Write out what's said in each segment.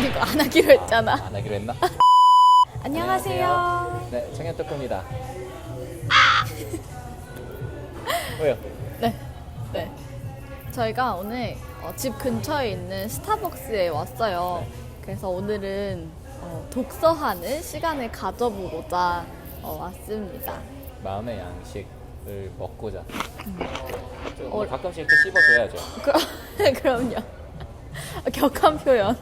이거 안 하기로 했잖아. 안 하기로 했나? 안녕하세요. 네, 청년토크입니다. 왜요? 네. 네. 저희가 오늘 집 근처에 있는 스타벅스에 왔어요. 그래서 오늘은 독서하는 시간을 가져보고자 왔습니다. 마음의 양식을 먹고자. 가끔씩 이렇게 씹어줘야죠. 그럼요. 격한 표현.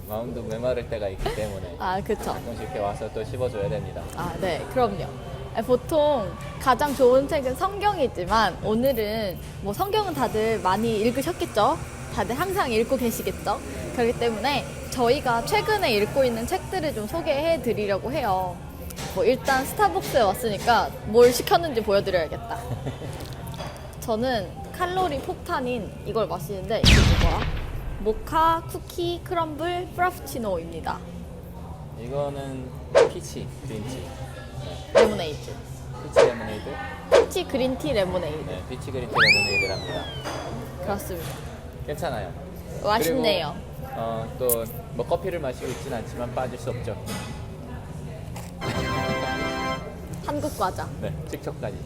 마음도 메마를 때가 있기 때문에 아, 그쵸. 가끔씩 이렇게 와서 또 씹어줘야 됩니다. 아, 네, 그럼요. 보통 가장 좋은 책은 성경이지만 오늘은 뭐 성경은 다들 많이 읽으셨겠죠? 다들 항상 읽고 계시겠죠? 그렇기 때문에 저희가 최근에 읽고 있는 책들을 좀 소개해 드리려고 해요. 일단 스타벅스에 왔으니까 뭘 시켰는지 보여드려야겠다. 저는 칼로리 폭탄인 이걸 마시는데 이게 뭐야? 모카, 쿠키, 크럼블, 프라푸치노입니다. 이거는 피치 그린티. 레모네이드. 피치 레모네이드? 피치 그린티 레모네이드. 네, 피치 그린티 레모네이드랍니다. 그렇습니다. 괜찮아요. 맛있네요. 또 뭐 커피를 마시고 있진 않지만 빠질 수 없죠. 한국 과자. 네, 식초까지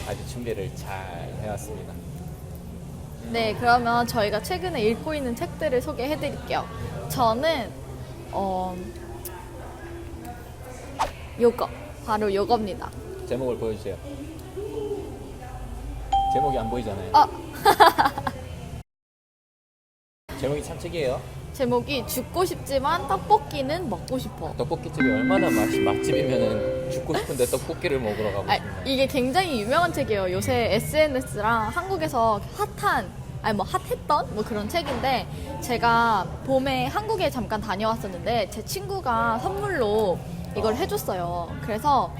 아주 준비를 잘 해왔습니다. 네, 그러면 저희가 최근에 읽고 있는 책들을 소개해 드릴게요. 저는 요거 바로 요겁니다. 제목을 보여주세요. 제목이 안 보이잖아요. 제목이 참 특이해요. 제목이 죽고 싶지만 떡볶이는 먹고 싶어. 떡볶이집이 얼마나 맛집이면은 죽고 싶은데 떡볶이를 먹으러 가고 싶나요? 이게 굉장히 유명한 책이에요. 요새 SNS랑 한국에서 핫했던 그런 책인데, 제가 봄에 한국에 잠깐 다녀왔었는데 제 친구가 선물로 이걸 해줬어요. 그래서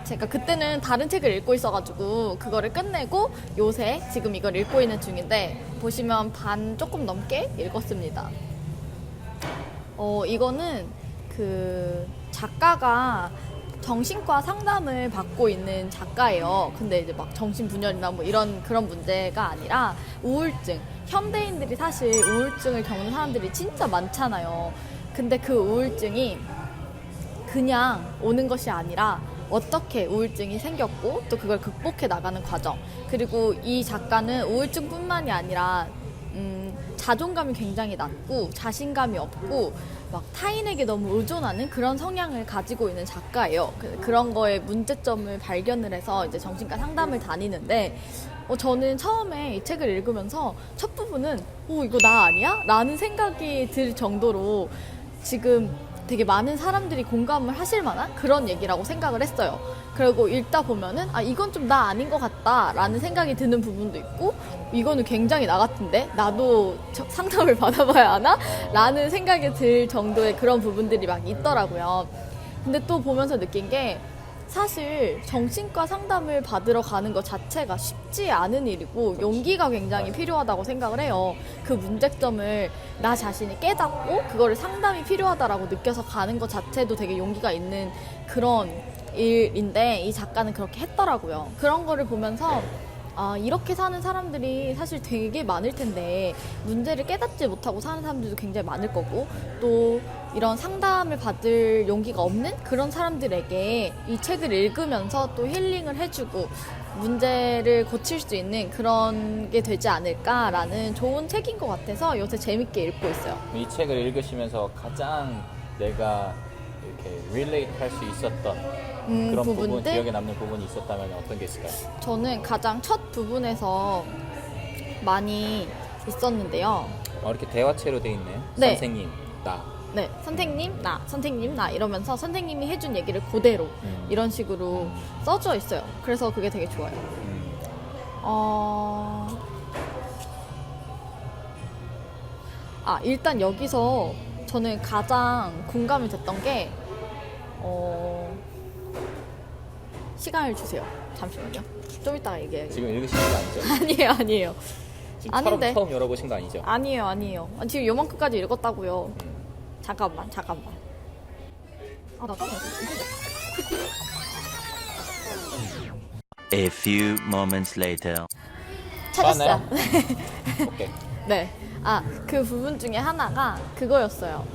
제가 그때는 다른 책을 읽고 있어가지고 그거를 끝내고 요새 지금 이걸 읽고 있는 중인데, 보시면 반 조금 넘게 읽었습니다. 이거는 그 작가가 정신과 상담을 받고 있는 작가예요. 근데 이제 막 정신분열이나 뭐 이런 그런 문제가 아니라 우울증. 현대인들이 사실 우울증을 겪는 사람들이 진짜 많잖아요. 근데 그 우울증이 그냥 오는 것이 아니라 어떻게 우울증이 생겼고 또 그걸 극복해 나가는 과정. 그리고 이 작가는 우울증뿐만이 아니라 자존감이 굉장히 낮고 자신감이 없고 막 타인에게 너무 의존하는 그런 성향을 가지고 있는 작가예요. 그런 거에 문제점을 발견을 해서 이제 정신과 상담을 다니는데, 저는 처음에 이 책을 읽으면서 첫 부분은 이거 나 아니야? 라는 생각이 들 정도로 지금 되게 많은 사람들이 공감을 하실 만한 그런 얘기라고 생각을 했어요. 그리고 읽다 보면은 이건 좀 나 아닌 것 같다 라는 생각이 드는 부분도 있고, 이거는 굉장히 나 같은데 나도 상담을 받아봐야 하나? 라는 생각이 들 정도의 그런 부분들이 막 있더라고요. 근데 또 보면서 느낀 게, 사실 정신과 상담을 받으러 가는 것 자체가 쉽지 않은 일이고 용기가 굉장히 필요하다고 생각을 해요. 그 문제점을 나 자신이 깨닫고 그거를 상담이 필요하다라고 느껴서 가는 것 자체도 되게 용기가 있는 그런 일인데, 이 작가는 그렇게 했더라고요. 그런 거를 보면서 이렇게 사는 사람들이 사실 되게 많을 텐데 문제를 깨닫지 못하고 사는 사람들도 굉장히 많을 거고, 또 이런 상담을 받을 용기가 없는 그런 사람들에게 이 책을 읽으면서 또 힐링을 해주고 문제를 고칠 수 있는 그런 게 되지 않을까라는 좋은 책인 것 같아서 요새 재밌게 읽고 있어요. 이 책을 읽으시면서 가장 내가 이렇게 relate 할 수 있었던 그런 부분, 기억에 남는 부분이 있었다면 어떤 게 있을까요? 저는 가장 첫 부분에서 많이 있었는데요. 이렇게 대화체로 돼 있네요. 네. 선생님, 나. 네, 선생님, 나, 선생님, 나 이러면서 선생님이 해준 얘기를 그대로 이런 식으로 써져 있어요. 그래서 그게 되게 좋아요. 일단 여기서 저는 가장 공감이 됐던 게 시간을 주세요. 잠시만요. 좀 이따가 얘기해요. 지금 읽으시는 거 아니죠? 아니에요. 지금 아닌데. 처음 열어보신 거 아니죠? 아니에요. 지금 요만큼까지 읽었다고요. 잠깐만. 나 A few moments later. 찾았어요. 오케이. 네. 그 부분 중에 하나가 그거였어요.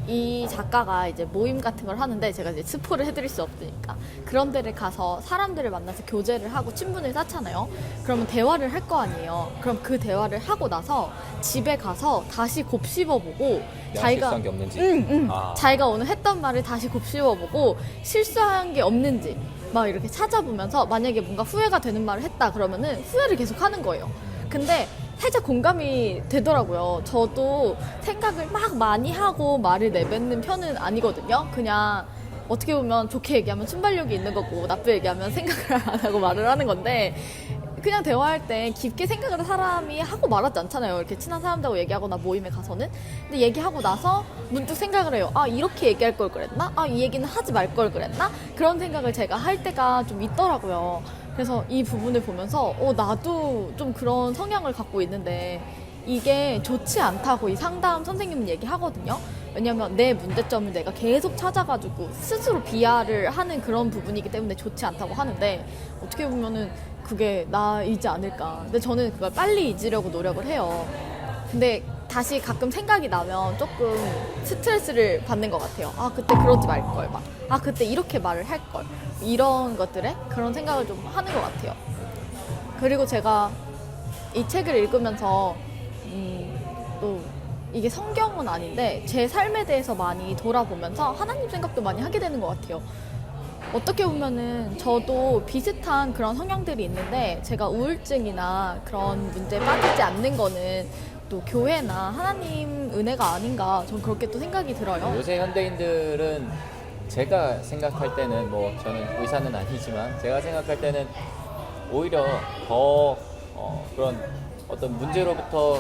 이 작가가 이제 모임 같은 걸 하는데 제가 이제 스포를 해드릴 수 없으니까 그런 데를 가서 사람들을 만나서 교제를 하고 친분을 쌓잖아요. 그러면 대화를 할 거 아니에요. 그럼 그 대화를 하고 나서 집에 가서 다시 곱씹어보고 양식성이 없는지. 자기가 오늘 했던 말을 다시 곱씹어보고 실수한 게 없는지 막 이렇게 찾아보면서 만약에 뭔가 후회가 되는 말을 했다 그러면은 후회를 계속 하는 거예요. 근데 살짝 공감이 되더라고요. 저도 생각을 막 많이 하고 말을 내뱉는 편은 아니거든요. 그냥 어떻게 보면 좋게 얘기하면 순발력이 있는 거고 나쁘게 얘기하면 생각을 안 하고 말을 하는 건데 그냥 대화할 때 깊게 생각을 사람이 하고 말하지 않잖아요. 이렇게 친한 사람들하고 얘기하거나 모임에 가서는. 근데 얘기하고 나서 문득 생각을 해요. 아, 이렇게 얘기할 걸 그랬나? 아, 이 얘기는 하지 말 걸 그랬나? 그런 생각을 제가 할 때가 좀 있더라고요. 그래서 이 부분을 보면서 나도 좀 그런 성향을 갖고 있는데 이게 좋지 않다고 이 상담 선생님은 얘기하거든요. 왜냐면 내 문제점을 내가 계속 찾아가지고 스스로 비하를 하는 그런 부분이기 때문에 좋지 않다고 하는데 어떻게 보면은 그게 나이지 않을까. 근데 저는 그걸 빨리 잊으려고 노력을 해요. 근데 다시 가끔 생각이 나면 조금 스트레스를 받는 것 같아요. 아, 그때 그러지 말걸. 막. 아, 그때 이렇게 말을 할걸. 이런 것들에 그런 생각을 좀 하는 것 같아요. 그리고 제가 이 책을 읽으면서 또 이게 성경은 아닌데 제 삶에 대해서 많이 돌아보면서 하나님 생각도 많이 하게 되는 것 같아요. 어떻게 보면은 저도 비슷한 그런 성향들이 있는데 제가 우울증이나 그런 문제에 빠지지 않는 거는 또 교회나 하나님 은혜가 아닌가 전 그렇게 또 생각이 들어요. 요새 현대인들은 제가 생각할 때는 뭐 저는 의사는 아니지만 제가 생각할 때는 오히려 더 그런 어떤 문제로부터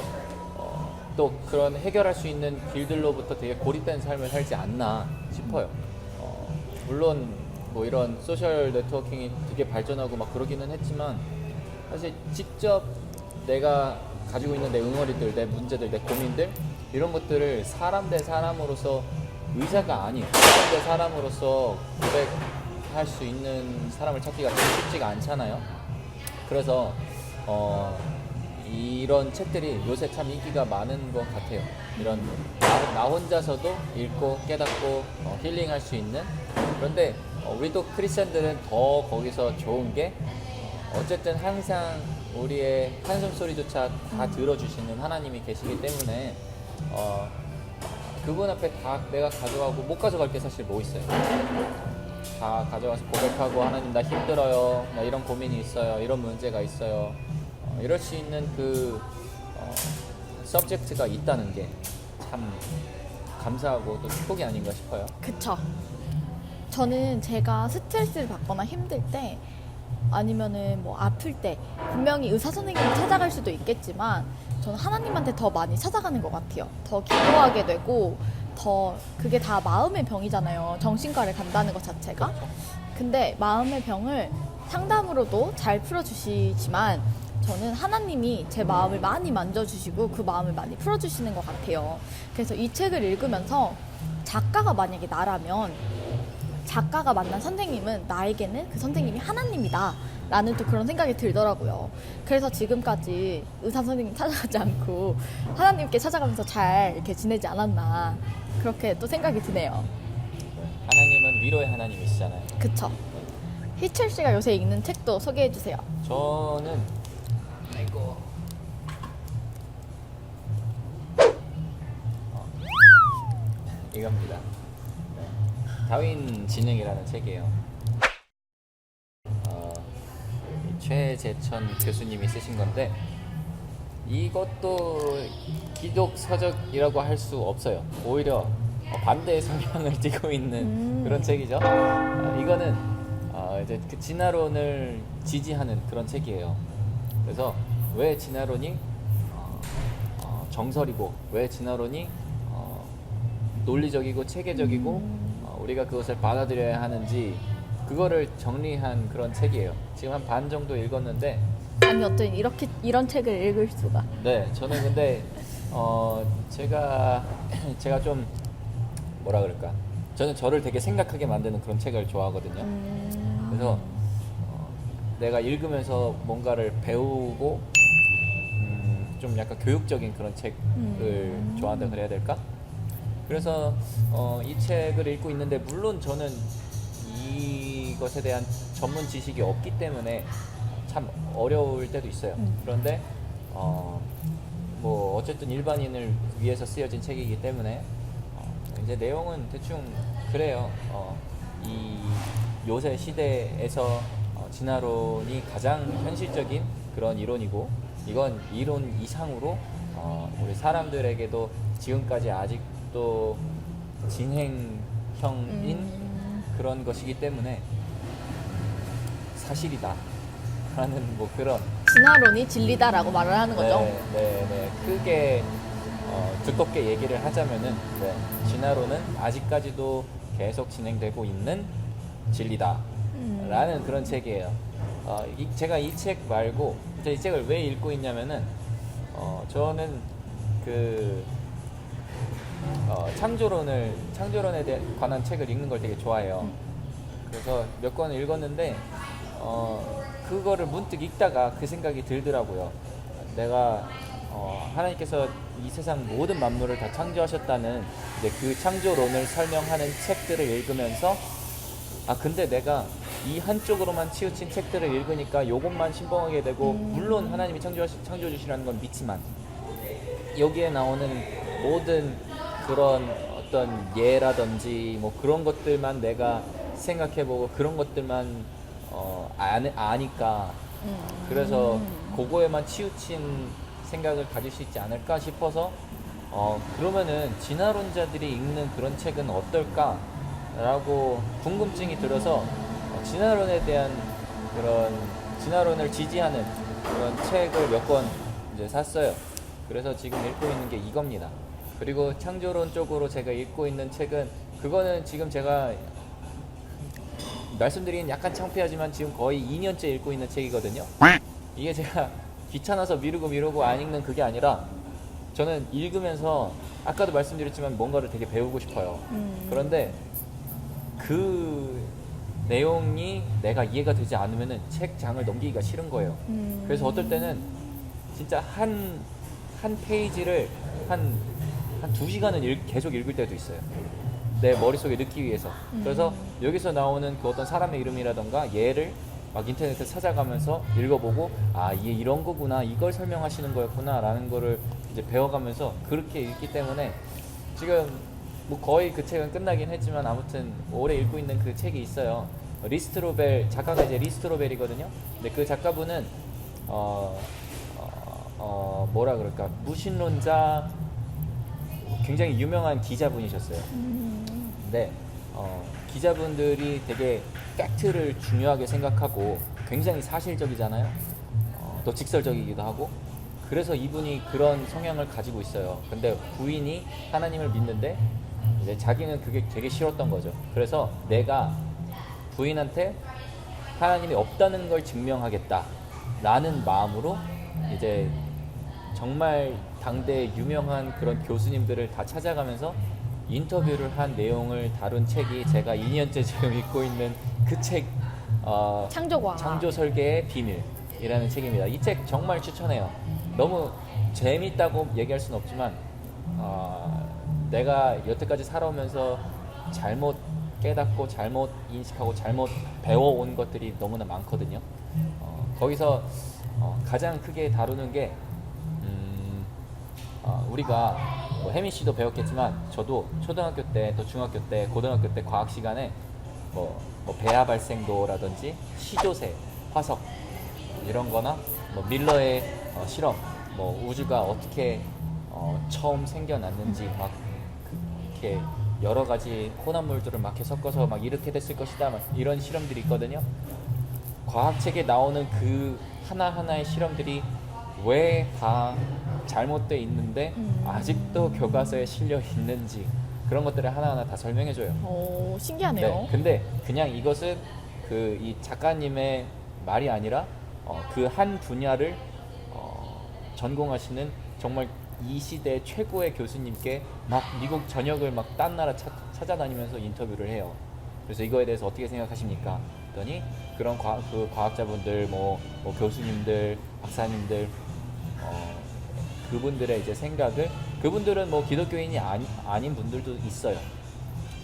또 그런 해결할 수 있는 길들로부터 되게 고립된 삶을 살지 않나 싶어요. 물론 뭐 이런 소셜 네트워킹이 되게 발전하고 막 그러기는 했지만 사실 직접 내가 가지고 있는 내 응어리들, 내 문제들, 내 고민들 이런 것들을 사람 대 사람으로서 의사가 아닌 사람 대 사람으로서 고백할 수 있는 사람을 찾기가 되게 쉽지가 않잖아요. 그래서 이런 책들이 요새 참 인기가 많은 것 같아요. 이런 나 혼자서도 읽고 깨닫고 힐링할 수 있는. 그런데 우리도 크리스천들은 더 거기서 좋은 게 어쨌든 항상 우리의 한숨소리조차 다 들어주시는 하나님이 계시기 때문에 그분 앞에 다 내가 가져가고 못 가져갈 게 사실 뭐 있어요. 다 가져가서 고백하고 하나님 나 힘들어요, 나 이런 고민이 있어요, 이런 문제가 있어요, 이럴 수 있는 그 서브젝트가 있다는 게 참 감사하고 또 축복이 아닌가 싶어요. 그쵸. 저는 제가 스트레스를 받거나 힘들 때 아니면은 뭐 아플 때 분명히 의사 선생님을 찾아갈 수도 있겠지만 저는 하나님한테 더 많이 찾아가는 것 같아요. 더 기도하게 되고 더 그게 다 마음의 병이잖아요. 정신과를 간다는 것 자체가. 근데 마음의 병을 상담으로도 잘 풀어주시지만 저는 하나님이 제 마음을 많이 만져주시고 그 마음을 많이 풀어주시는 것 같아요. 그래서 이 책을 읽으면서 작가가 만약에 나라면 작가가 만난 선생님은 나에게는 그 선생님이 하나님이다 라는 또 그런 생각이 들더라고요. 그래서 지금까지 의사 선생님 찾아가지 않고 하나님께 찾아가면서 잘 이렇게 지내지 않았나 그렇게 또 생각이 드네요. 하나님은 위로의 하나님이시잖아요. 그쵸. 희철 씨가 요새 읽는 책도 소개해 주세요. 저는 이겁니다. 다윈 진흥이라는 책이에요. 최재천 교수님이 쓰신 건데 이것도 기독 서적이라고 할 수 없어요. 오히려 반대의 성향을 띠고 있는 그런 책이죠. 이거는 이제 그 진화론을 지지하는 그런 책이에요. 그래서 왜 진화론이 정설이고 왜 진화론이 논리적이고 체계적이고 우리가 그것을 받아들여야 하는지 그거를 정리한 그런 책이에요. 지금 한 반 정도 읽었는데 아니 어떤 이런 책을 읽을 수가. 네, 저는 근데 제가 좀 뭐라 그럴까? 저는 저를 되게 생각하게 만드는 그런 책을 좋아하거든요. 그래서 내가 읽으면서 뭔가를 배우고 좀 약간 교육적인 그런 책을 좋아한다 그래야 될까? 그래서 이 책을 읽고 있는데 물론 저는 이것에 대한 전문 지식이 없기 때문에 참 어려울 때도 있어요. 그런데 뭐 어쨌든 일반인을 위해서 쓰여진 책이기 때문에 이제 내용은 대충 그래요. 이 요새 시대에서 진화론이 가장 현실적인 그런 이론이고, 이건 이론 이상으로 우리 사람들에게도 지금까지 아직도 진행형인 그런 것이기 때문에 사실이다 라는 뭐 그런 진화론이 진리다라고 말을 하는 거죠. 네. 크게 두껍게 얘기를 하자면은 진화론은 아직까지도 계속 진행되고 있는 진리다 라는 그런 책이에요. 제가 이 책 말고 이 책을 왜 읽고 있냐면은 저는 그 창조론에 관한 책을 읽는 걸 되게 좋아해요. 그래서 몇 권을 읽었는데 그거를 문득 읽다가 그 생각이 들더라고요. 내가 하나님께서 이 세상 모든 만물을 다 창조하셨다는 그 창조론을 설명하는 책들을 읽으면서 근데 내가 이 한쪽으로만 치우친 책들을 읽으니까 요것만 신봉하게 되고, 물론 하나님이 창조주시라는 건 믿지만 여기에 나오는 모든 그런 어떤 예라든지 뭐 그런 것들만 내가 생각해보고 그런 것들만 아니까 그래서 그거에만 치우친 생각을 가질 수 있지 않을까 싶어서 그러면은 진화론자들이 읽는 그런 책은 어떨까 라고 궁금증이 들어서 진화론에 대한 그런 진화론을 지지하는 그런 책을 몇 권 이제 샀어요. 그래서 지금 읽고 있는 게 이겁니다. 그리고 창조론 쪽으로 제가 읽고 있는 책은, 그거는 지금 제가 말씀드리긴 약간 창피하지만 지금 거의 2년째 읽고 있는 책이거든요. 이게 제가 귀찮아서 미루고 안 읽는 그게 아니라 저는 읽으면서 아까도 말씀드렸지만 뭔가를 되게 배우고 싶어요. 그런데 그 내용이 내가 이해가 되지 않으면은 책장을 넘기기가 싫은 거예요. 그래서 어떨 때는 진짜 한 페이지를 한 2시간은 계속 읽을 때도 있어요. 내 머릿속에 넣기 위해서. 그래서 여기서 나오는 그 어떤 사람의 이름이라던가 예를 막 인터넷에 찾아가면서 읽어보고 이게 이런 거구나, 이걸 설명하시는 거였구나 라는 거를 이제 배워가면서 그렇게 읽기 때문에 지금 뭐 거의 그 책은 끝나긴 했지만 아무튼 오래 읽고 있는 그 책이 있어요. 리스트로벨, 작가가 이제 리스트로벨이거든요. 근데 그 작가분은 뭐라 그럴까, 무신론자 굉장히 유명한 기자분이셨어요. 근데 기자분들이 되게 팩트를 중요하게 생각하고 굉장히 사실적이잖아요. 또 직설적이기도 하고. 그래서 이분이 그런 성향을 가지고 있어요. 근데 부인이 하나님을 믿는데 이제 자기는 그게 되게 싫었던 거죠. 그래서 내가 부인한테 하나님이 없다는 걸 증명하겠다 라는 마음으로 이제 정말 당대 유명한 그런 교수님들을 다 찾아가면서 인터뷰를 한 내용을 다룬 책이 제가 2년째 지금 읽고 있는 그 책, 창조 설계의 비밀이라는 책입니다. 이 책 정말 추천해요. 너무 재밌다고 얘기할 수는 없지만 내가 여태까지 살아오면서 잘못 깨닫고 잘못 인식하고 잘못 배워온 것들이 너무나 많거든요. 거기서 가장 크게 다루는 게 우리가 뭐 혜민 씨도 배웠겠지만 저도 초등학교 때 또 중학교 때 고등학교 때 과학 시간에 뭐 배아 발생도라든지 시조새, 화석 이런 거나 뭐 밀러의 실험, 뭐 우주가 어떻게 처음 생겨났는지 막 이렇게 여러 가지 혼합물들을 막 이렇게 섞어서 막 이렇게 됐을 것이다 막 이런 실험들이 있거든요. 과학책에 나오는 그 하나하나의 실험들이 왜 다 잘못돼 있는데 아직도 교과서에 실려 있는지 그런 것들을 하나하나 다 설명해줘요. 오, 신기하네요. 네, 근데 그냥 이것은 그 이 작가님의 말이 아니라 그 한 분야를 전공하시는 정말 이 시대 최고의 교수님께 막 미국 전역을 막 딴 나라 찾아다니면서 인터뷰를 해요. 그래서 이거에 대해서 어떻게 생각하십니까? 했더니 그런 과학자분들, 뭐 교수님들, 박사님들 그분들의 이제 생각을 그분들은 뭐 기독교인이 아닌 분들도 있어요.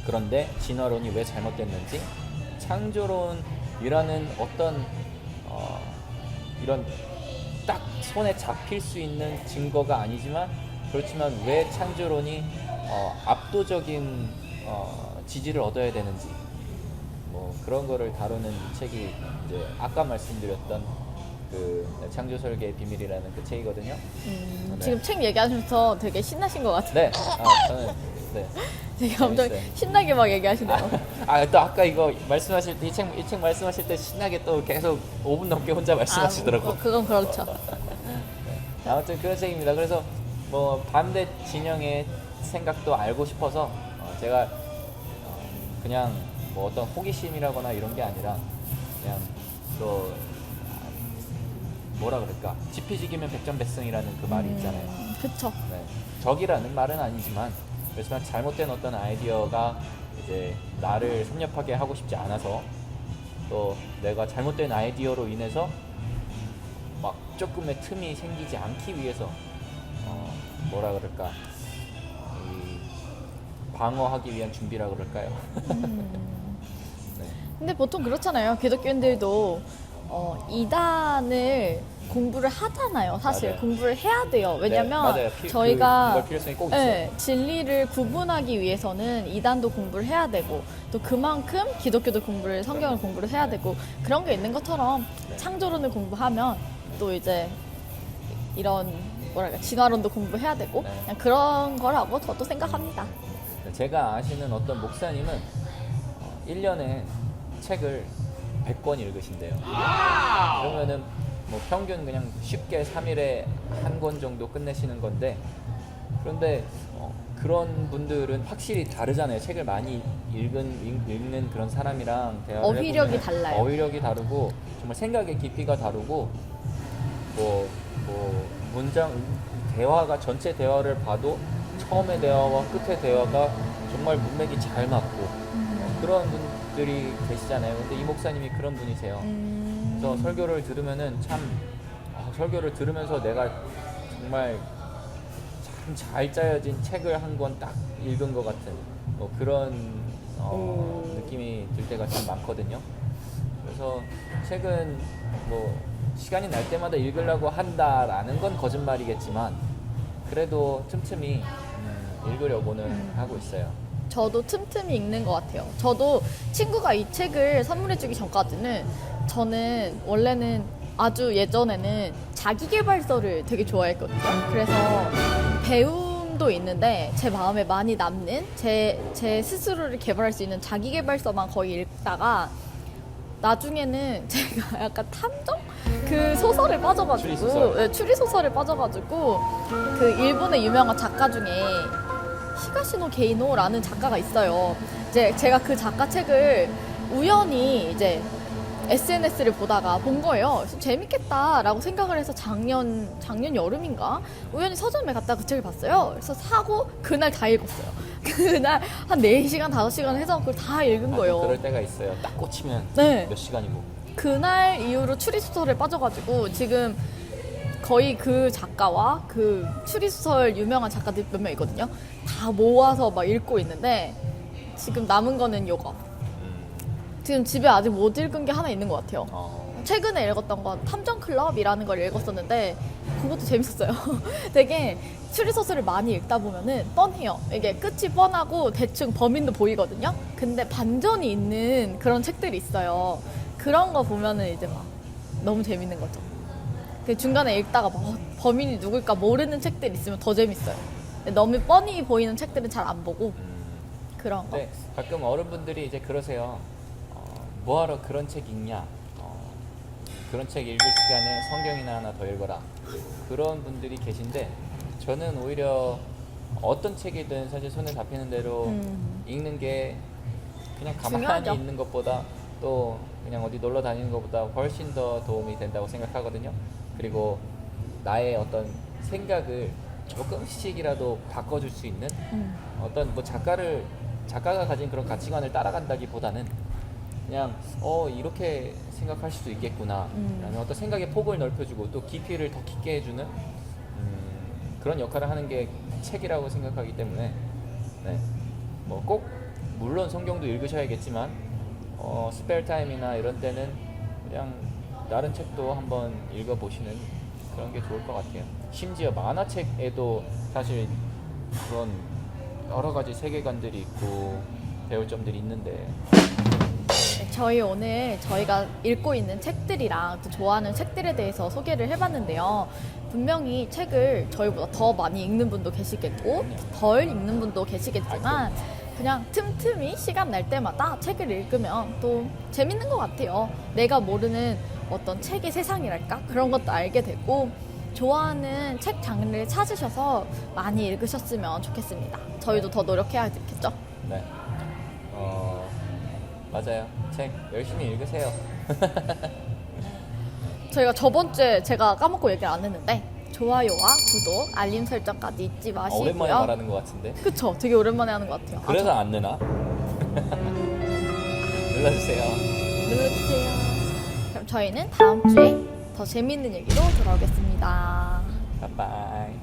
그런데 진화론이 왜 잘못됐는지, 창조론이라는 어떤 이런 딱 손에 잡힐 수 있는 증거가 아니지만, 그렇지만 왜 창조론이 압도적인 지지를 얻어야 되는지, 뭐 그런 거를 다루는 이 책이 이제 아까 말씀드렸던 그 창조 설계의 비밀이라는 그 책이거든요. 네. 지금 책 얘기하시면서 되게 신나신 것 같아요. 네, 저는 네. 되게 엄청 재밌어요. 신나게 막 얘기하시네요. 또 아까 이거 말씀하실 때 이 책 말씀하실 때 신나게 또 계속 5분 넘게 혼자 말씀하시더라고. 그건 그렇죠. 아무튼 그런 책입니다. 그래서 뭐 반대 진영의 생각도 알고 싶어서 제가 그냥 뭐 어떤 호기심이라거나 이런 게 아니라 그냥 또 뭐라 그럴까, 지피지기면 백전백승이라는 그 말이 있잖아요. 그쵸. 네. 적이라는 말은 아니지만, 그렇지만 잘못된 어떤 아이디어가 이제 나를 섭렵하게 하고 싶지 않아서, 또 내가 잘못된 아이디어로 인해서 막 조금의 틈이 생기지 않기 위해서 뭐라 그럴까, 방어하기 위한 준비라 그럴까요? 네. 근데 보통 그렇잖아요. 기독교인들도 이단을 공부를 하잖아요. 사실 맞아요. 공부를 해야 돼요. 왜냐면 네, 맞아요. 저희가 그걸 필요성이 꼭 있어요. 네, 진리를 구분하기 위해서는 이단도 공부를 해야 되고, 또 그만큼 기독교도 성경을 공부를 해야 되고, 그런 게 있는 것처럼 네. 창조론을 공부하면 또 이제 이런 뭐랄까 진화론도 공부해야 되고, 네. 그냥 그런 거라고 저도 생각합니다. 제가 아시는 어떤 목사님은 1년에 책을 100권 읽으신대요. 그러면은 뭐 평균 그냥 쉽게 3일에 한 권 정도 끝내시는 건데, 그런데 그런 분들은 확실히 다르잖아요. 책을 많이 읽는 그런 사람이랑 대화를 어휘력이 해보면 달라요. 어휘력이 다르고, 정말 생각의 깊이가 다르고, 뭐 문장 대화가, 전체 대화를 봐도 처음의 대화와 끝의 대화가 정말 문맥이 잘 맞고 그런 분들이 계시잖아요. 근데 이 목사님이 그런 분이세요. 그래서 설교를 들으면은 참 설교를 들으면서 내가 정말 참 잘 짜여진 책을 한 권 딱 읽은 것 같은 뭐 그런 느낌이 들 때가 참 많거든요. 그래서 책은 뭐 시간이 날 때마다 읽으려고 한다라는 건 거짓말이겠지만, 그래도 틈틈이 읽으려고는 하고 있어요. 저도 틈틈이 읽는 것 같아요. 저도 친구가 이 책을 선물해주기 전까지는, 저는 원래는 아주 예전에는 자기계발서를 되게 좋아했거든요. 그래서 배움도 있는데 제 마음에 많이 남는 제 스스로를 개발할 수 있는 자기계발서만 거의 읽다가, 나중에는 제가 약간 탐정? 그 소설에 빠져가지고, 추리소설. 네, 추리소설에 빠져가지고, 그 일본의 유명한 작가 중에 히가시노 게이노라는 작가가 있어요. 이제 제가 그 작가 책을 우연히 이제 SNS를 보다가 본 거예요. 그래서 재밌겠다라고 생각을 해서 작년 여름인가 우연히 서점에 갔다가 그 책을 봤어요. 그래서 사고 그날 다 읽었어요. 그날 한 4시간 5시간 해서 그걸 다 읽은 거예요. 그럴 때가 있어요. 딱 꽂히면 네. 몇 시간이고. 그날 이후로 추리소설에 빠져가지고 지금 거의 그 작가와 그 추리소설 유명한 작가들 몇 명 있거든요. 다 모아서 막 읽고 있는데, 지금 남은 거는 요거. 지금 집에 아직 못 읽은 게 하나 있는 것 같아요. 최근에 읽었던 건 탐정클럽이라는 걸 읽었었는데, 그것도 재밌었어요. 되게 추리소설을 많이 읽다 보면은 뻔해요. 이게 끝이 뻔하고 대충 범인도 보이거든요. 근데 반전이 있는 그런 책들이 있어요. 그런 거 보면은 이제 막 너무 재밌는 거죠. 그 중간에 읽다가 막 범인이 누굴까 모르는 책들 있으면 더 재밌어요. 근데 너무 뻔히 보이는 책들은 잘 안 보고 그런 거. 네, 가끔 어른분들이 이제 그러세요. 뭐하러 그런 책 읽냐? 그런 책 읽을 시간에 성경이나 하나 더 읽어라. 그런 분들이 계신데, 저는 오히려 어떤 책이든 사실 손에 잡히는 대로 읽는 게 그냥 가만히 중요하죠. 있는 것보다, 또 그냥 어디 놀러 다니는 것보다 훨씬 더 도움이 된다고 생각하거든요. 그리고 나의 어떤 생각을 조금씩이라도 바꿔줄 수 있는 어떤 뭐 작가가 가진 그런 가치관을 따라간다기보다는 그냥 이렇게 생각할 수도 있겠구나 라는 어떤 생각의 폭을 넓혀주고 또 깊이를 더 깊게 해주는 그런 역할을 하는 게 책이라고 생각하기 때문에 네. 뭐 꼭 물론 성경도 읽으셔야겠지만 스페어 타임이나 이런 때는 그냥 다른 책도 한번 읽어보시는 그런 게 좋을 것 같아요. 심지어 만화책에도 사실 그런 여러 가지 세계관들이 있고 배울 점들이 있는데 네, 저희 오늘 저희가 읽고 있는 책들이랑 또 좋아하는 책들에 대해서 소개를 해봤는데요. 분명히 책을 저희보다 더 많이 읽는 분도 계시겠고 덜 읽는 분도 계시겠지만 그냥 틈틈이 시간 날 때마다 책을 읽으면 또 재밌는 것 같아요. 내가 모르는 어떤 책의 세상이랄까? 그런 것도 알게 되고 좋아하는 책 장르를 찾으셔서 많이 읽으셨으면 좋겠습니다. 저희도 더 노력해야겠죠? 네. 맞아요. 책 열심히 읽으세요. 저희가 저번 주에 제가 까먹고 얘기를 안 했는데 좋아요와 구독, 알림 설정까지 잊지 마시고요. 오랜만에 말하는 것 같은데. 그쵸? 되게 오랜만에 하는 것 같아요. 그래서 안 느나? 눌러주세요. 눌러주세요. 그럼 저희는 다음 주에 더 재밌는 얘기로 돌아오겠습니다. 바이바이.